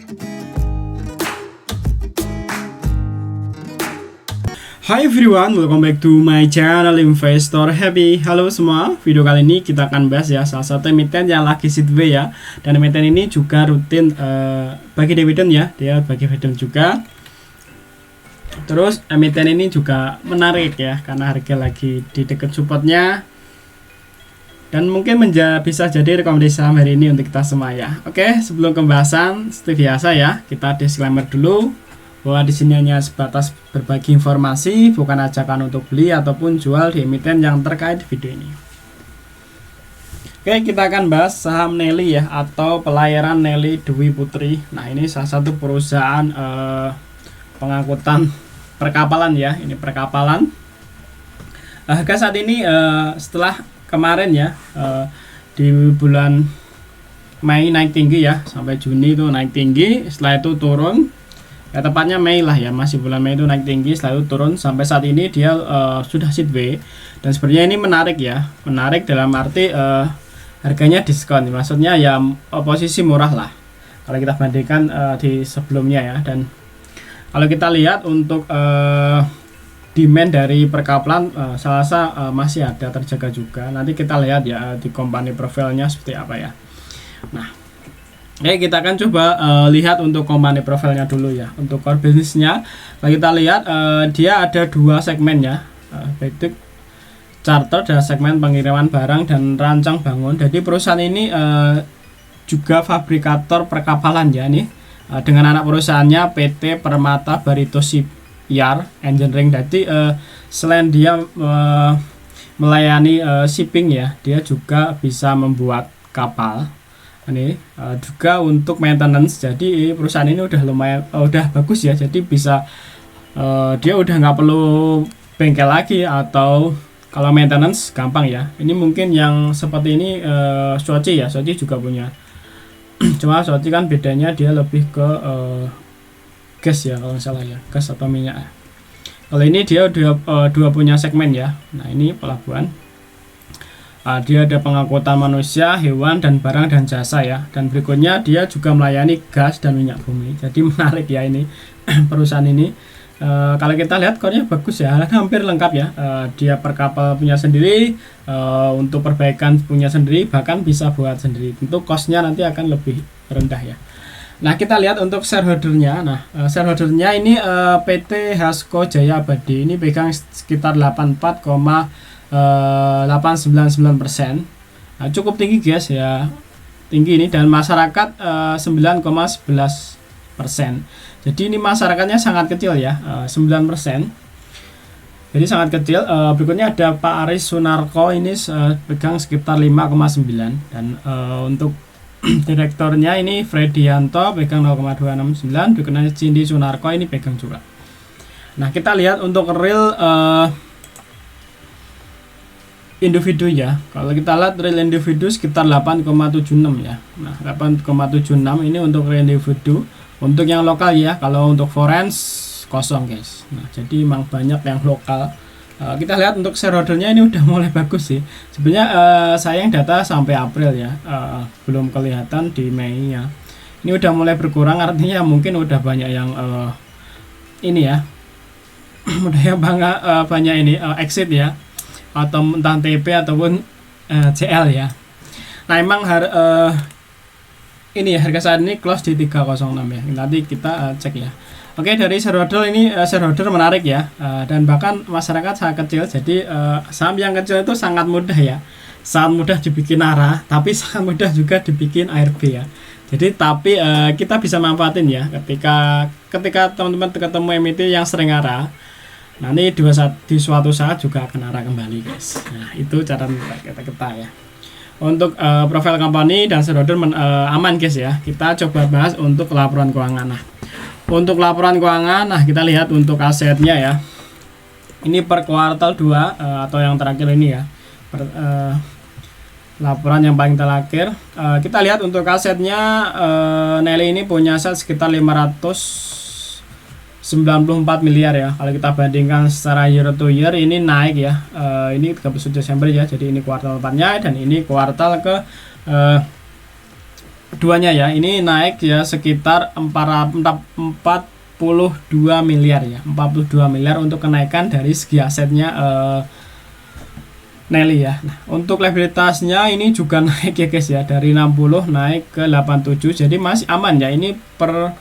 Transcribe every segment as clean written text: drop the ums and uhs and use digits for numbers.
Hi everyone, welcome back to my channel Investor Happy. Halo semua, video kali ini kita akan bahas ya salah satu emiten yang lagi sideways ya. Dan emiten ini juga rutin bagi dividen ya, dia bagi dividen juga. Terus emiten ini juga menarik ya, karena harga lagi di dekat supportnya. Dan mungkin bisa jadi rekomendasi saham hari ini untuk kita semua ya. Oke, sebelum pembahasan seperti biasa ya, kita disclaimer dulu bahwa di sini hanya sebatas berbagi informasi, bukan ajakan untuk beli ataupun jual di emiten yang terkait video ini. Oke, kita akan bahas saham Nelly ya, atau pelayaran Nelly Dwi Putri. Nah, ini salah satu perusahaan pengangkutan perkapalan ya, ini perkapalan. Harga saat ini setelah kemarin ya, di bulan Mei naik tinggi ya, sampai Juni itu naik tinggi, setelah itu turun. Ya, tepatnya Mei lah ya, masih bulan Mei itu naik tinggi, selalu turun sampai saat ini dia sudah sideways. Dan sebenarnya ini menarik ya, menarik dalam arti harganya diskon, maksudnya ya posisi murah lah kalau kita bandingkan di sebelumnya ya. Dan kalau kita lihat untuk demand dari perkapalan saya masih ada terjaga juga. Nanti kita lihat ya di company profilnya seperti apa ya. Nah, kita akan coba lihat untuk company profilnya dulu ya. Untuk core bisnisnya, kalau kita lihat dia ada dua segmen ya, yaitu charter dan segmen pengiriman barang dan rancang bangun. Jadi perusahaan ini juga fabrikator perkapalan ya nih, dengan anak perusahaannya PT Permata Barito Shipyard Engineering. Jadi selain dia melayani shipping ya, dia juga bisa membuat kapal. Ini juga untuk maintenance. Jadi perusahaan ini udah lumayan udah bagus ya, jadi bisa dia udah nggak perlu bengkel lagi, atau kalau maintenance gampang ya. Ini mungkin yang seperti ini Soci ya, Soci juga punya. Cuma Soci kan bedanya dia lebih ke gas ya, kalau nggak salah ya, gas atau minyak. Kalau ini dia dua punya segmen ya. Nah, ini pelabuhan. Dia ada pengangkutan manusia, hewan, dan barang dan jasa ya. Dan berikutnya dia juga melayani gas dan minyak bumi. Jadi menarik ya ini perusahaan ini. Kalau kita lihat core-nya bagus ya, hampir lengkap ya. Dia per kapal punya sendiri, untuk perbaikan punya sendiri, bahkan bisa buat sendiri. Tentu cost-nya nanti akan lebih rendah ya. Nah, kita lihat untuk shareholder-nya. Nah, shareholder-nya ini PT Hasko Jaya Abadi ini pegang sekitar 8,899%. Nah, cukup tinggi guys ya, tinggi ini. Dan masyarakat 9,11%. Jadi ini masyarakatnya sangat kecil ya, 9%. Jadi sangat kecil. Berikutnya ada Pak Aris Sunarko, ini pegang sekitar 5,9. Dan untuk direkturnya ini Fredianto pegang 0,269. Berikutnya Cindy Sunarko ini pegang juga. Nah, kita lihat untuk real individu ya. Kalau kita lihat real individu sekitar 8,76 ya. Nah, 8,76 ini untuk real individu. Untuk yang lokal ya, kalau untuk foreign kosong guys. Nah, jadi memang banyak yang lokal. Kita lihat untuk shareholdernya ini udah mulai bagus sih. Sebenarnya sayang data sampai April ya, belum kelihatan di Mei ya. Ini udah mulai berkurang, artinya mungkin udah banyak yang ini ya, udah yang banyak ini exit ya, atau entah TP ataupun CL ya. Nah, emang ini ya, harga saat ini close di 306 ya. Nanti kita cek ya. Oke, dari shareholder ini shareholder menarik ya, dan bahkan masyarakat sangat kecil. Jadi saham yang kecil itu sangat mudah ya, sangat mudah dibikin arah, tapi sangat mudah juga dibikin ARB ya. Jadi tapi kita bisa manfaatin ya, ketika teman-teman ketemu emiten yang sering arah. Nanti di suatu saat juga akan arah kembali guys. Nah, itu cara kita ya. Untuk profil company dan shareholder aman guys ya. Kita coba bahas untuk laporan keuangan. Nah, untuk laporan keuangan, nah kita lihat untuk asetnya ya. Ini per kuartal 2 atau yang terakhir ini ya. Laporan yang paling terakhir. Kita lihat untuk asetnya, Nelly ini punya aset sekitar 594 miliar ya. Kalau kita bandingkan secara year to year ini naik ya. Ini 31 Desember ya. Jadi ini kuartal 4-nya dan ini kuartal ke keduanya ya, ini naik ya sekitar 42 miliar ya, 42 miliar untuk kenaikan dari segi asetnya Nelly ya. Nah, untuk liabilitasnya ini juga naik ya guys ya, dari 60 naik ke 87, jadi masih aman ya. Ini per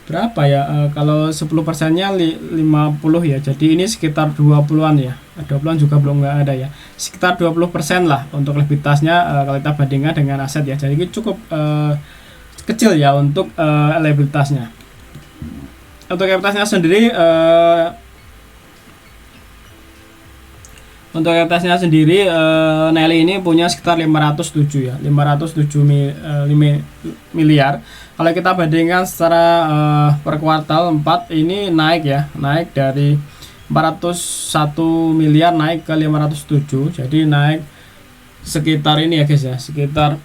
berapa ya, kalau 10%-nya 50 ya, jadi ini sekitar 20-an ya, 20-an juga belum nggak ada ya, sekitar 20% lah untuk liabilitasnya kalau kita bandingkan dengan aset ya, jadi ini cukup kecil ya untuk liabilitasnya. Untuk liabilitasnya sendiri Nelly ini punya sekitar 507 ya, 507 miliar. Kalau kita bandingkan secara per kuartal 4 ini naik ya, naik dari 401 miliar naik ke 507, jadi naik sekitar ini ya guys ya, sekitar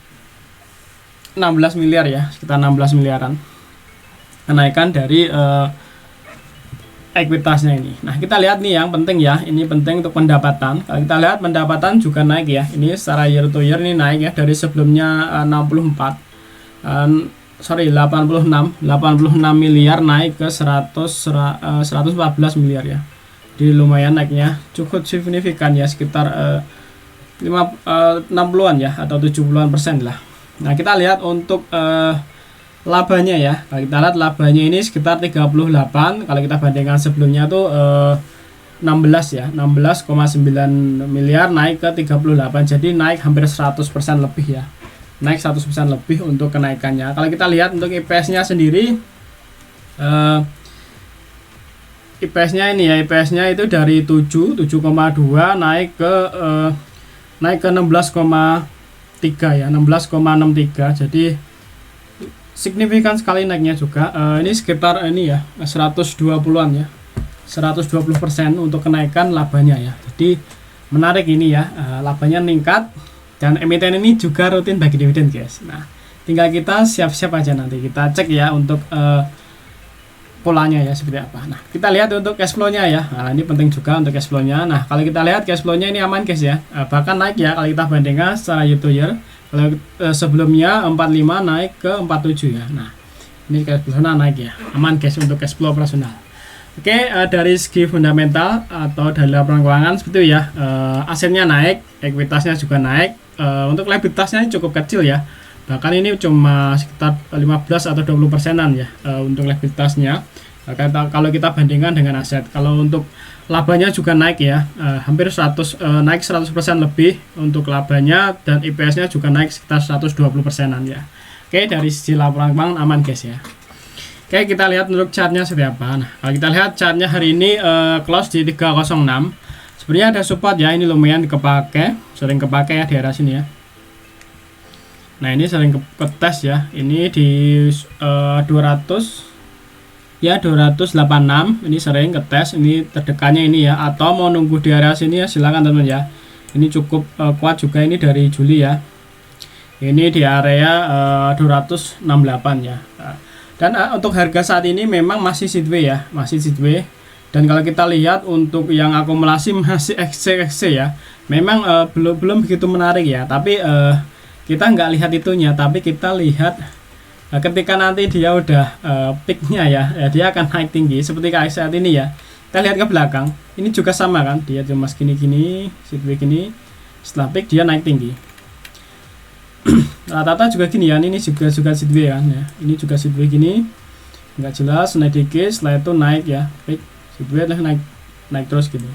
16 miliar ya, sekitar 16 miliaran kenaikan dari ekuitasnya ini. Nah, kita lihat nih yang penting ya, ini penting untuk pendapatan. Kalau kita lihat pendapatan juga naik ya, ini secara year to year ini naik ya, dari sebelumnya 86 miliar naik ke 114 miliar ya. Jadi lumayan naiknya cukup signifikan ya, sekitar 60-an ya, atau 70-an% lah. Nah, kita lihat untuk labanya ya. Kalau kita lihat labanya ini sekitar 38, kalau kita bandingkan sebelumnya tuh 16 ya, 16,9 miliar naik ke 38, jadi naik hampir 100% lebih ya, naik 100% lebih untuk kenaikannya. Kalau kita lihat untuk IPS-nya sendiri, IPS-nya ini ya, IPS-nya itu dari 7,2 naik ke 16,3 ya, 16,63, jadi signifikan sekali naiknya juga. Ini sekitar ini ya 120-an ya, 120% untuk kenaikan labanya ya. Jadi menarik ini ya, labanya meningkat. Dan emiten ini juga rutin bagi dividen guys. Nah, tinggal kita siap-siap aja, nanti kita cek ya untuk polanya ya seperti apa. Nah, kita lihat untuk cash flow-nya ya. Nah, ini penting juga untuk cash flow-nya. Nah, kalau kita lihat cash flow-nya ini aman guys ya, bahkan naik ya kalau kita bandingkan secara year to year. Kalau sebelumnya 45 naik ke 47 ya. Nah, ini cash flow-nya naik ya, aman guys untuk cash flow operasional. Oke, dari segi fundamental atau dari laporan keuangan seperti itu ya, asetnya naik, ekuitasnya juga naik. Untuk liabilitasnya cukup kecil ya, bahkan ini cuma sekitar 15 atau 20%-an ya untuk liabilitasnya, kalau kita bandingkan dengan aset. Kalau untuk labanya juga naik ya, hampir 100 naik 100% lebih untuk labanya, dan IPS-nya juga naik sekitar 120%-an ya. Oke, dari sisi laporan keuangan aman guys ya. Oke, kita lihat untuk chartnya seperti apa. Nah, kalau kita lihat chartnya hari ini close di 306. Sebenarnya ada support ya, ini lumayan sering kepake ya di area sini ya. Nah, ini sering ketes ya, ini di 200 ya, 286 ini sering ketes, ini terdekannya ini ya, atau mau nunggu di area sini ya silakan teman ya. Ini cukup kuat juga, ini dari Juli ya, ini di area 268 ya. Dan untuk harga saat ini memang masih sideways ya, masih sideways. Dan kalau kita lihat untuk yang akumulasi masih XC ya, memang belum begitu menarik ya. Tapi kita nggak lihat itunya, tapi kita lihat ketika nanti dia udah peaknya ya, dia akan naik tinggi seperti kayak saat ini ya. Kita lihat ke belakang, ini juga sama kan, dia cuma gini sideways gini, setelah peak dia naik tinggi. Rata-rata juga gini ya, ini juga sideways kan ya, ini juga sideways gini, nggak jelas, naik dikit, setelah itu naik ya, peak sideways naik terus gitu.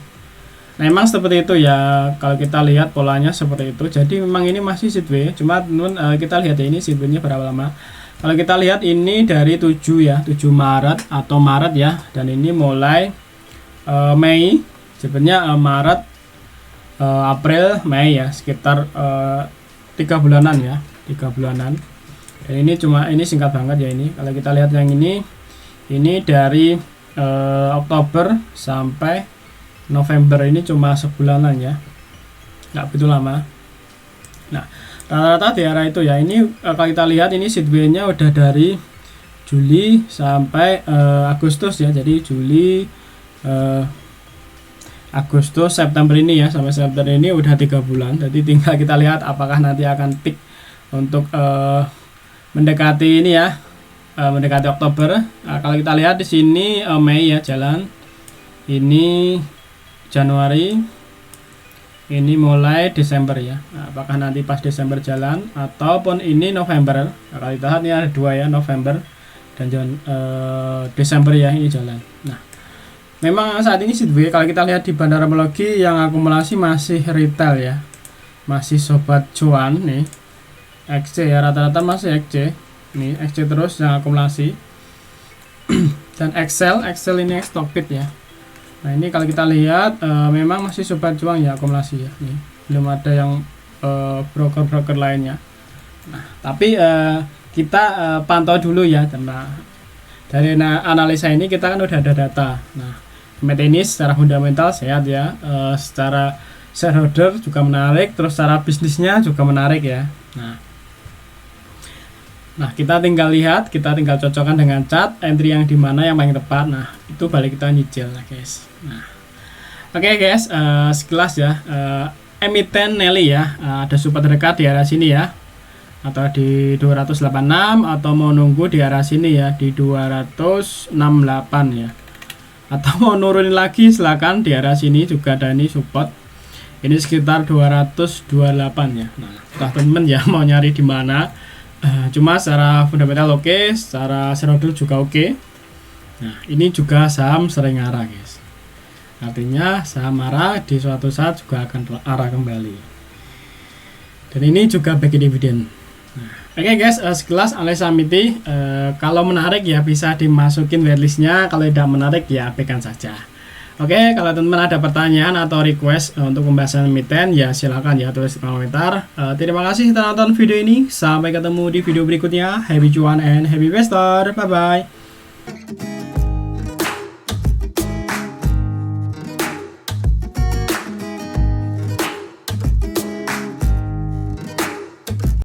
Nah, memang seperti itu ya, kalau kita lihat polanya seperti itu. Jadi memang ini masih sideways, cuma kita lihat ya, ini sideways-nya berapa lama. Kalau kita lihat ini dari 7 ya, 7 Maret atau Maret ya, dan ini mulai Mei, sebenarnya Maret, April, Mei ya, sekitar 3 bulanan ya, 3 bulanan. Dan ini singkat banget ya ini. Kalau kita lihat yang ini dari Oktober sampai November, ini cuma sebulanan ya, nggak begitu lama. Nah, rata-rata di area itu ya. Ini kalau kita lihat ini sideways-nya udah dari Juli sampai Agustus ya. Jadi Juli, Agustus, September ini ya, sampai September ini udah 3 bulan. Jadi tinggal kita lihat apakah nanti akan peak untuk mendekati ini ya, mendekati Oktober. Nah, kalau kita lihat di sini Mei ya jalan, ini Januari, ini mulai Desember ya. Nah, apakah nanti pas Desember jalan ataupun ini November? Nah, kalau kita lihat ini ada dua ya, November dan Desember ya, ini jalan. Nah, memang saat ini Seedway kalau kita lihat di Bandara Melogi yang akumulasi masih retail ya, masih sobat cuan nih, XC ya, rata-rata masih XC nih, XC terus yang akumulasi. Dan Excel ini Stockbit ya. Nah ini kalau kita lihat memang masih sobat cuan ya akumulasi ya, nih belum ada yang broker-broker lainnya. Nah tapi kita pantau dulu ya, karena dari analisa ini kita kan udah ada data. Nah ini secara fundamental sehat ya, secara shareholder juga menarik, terus secara bisnisnya juga menarik ya. Nah kita tinggal lihat, kita tinggal cocokkan dengan chart entry yang dimana yang paling tepat. Nah itu balik kita nyicil lah guys. Nah oke guys, sekilas ya, emiten Nelly ya, ada support terdekat di arah sini ya, atau di 286, atau mau nunggu di arah sini ya di 268 ya, atau mau nurunin lagi silakan di arah sini juga ada ini support. Ini sekitar 228 ya. Nah, teman-teman ya mau nyari di mana? Cuma secara fundamental oke, secara shareholder juga oke. Nah, ini juga saham sering arah, guys. Artinya saham arah di suatu saat juga akan arah kembali. Dan ini juga bagi dividen. Nah, oke guys, sekilas analisa MITI. Kalau menarik ya bisa dimasukin waitlistnya, kalau tidak menarik ya abaikan saja. Oke, kalau teman-teman ada pertanyaan atau request untuk pembahasan emiten ya silakan ya tulis di komentar. Terima kasih telah nonton video ini. Sampai ketemu di video berikutnya. Happy cuan and happy investor. Bye bye.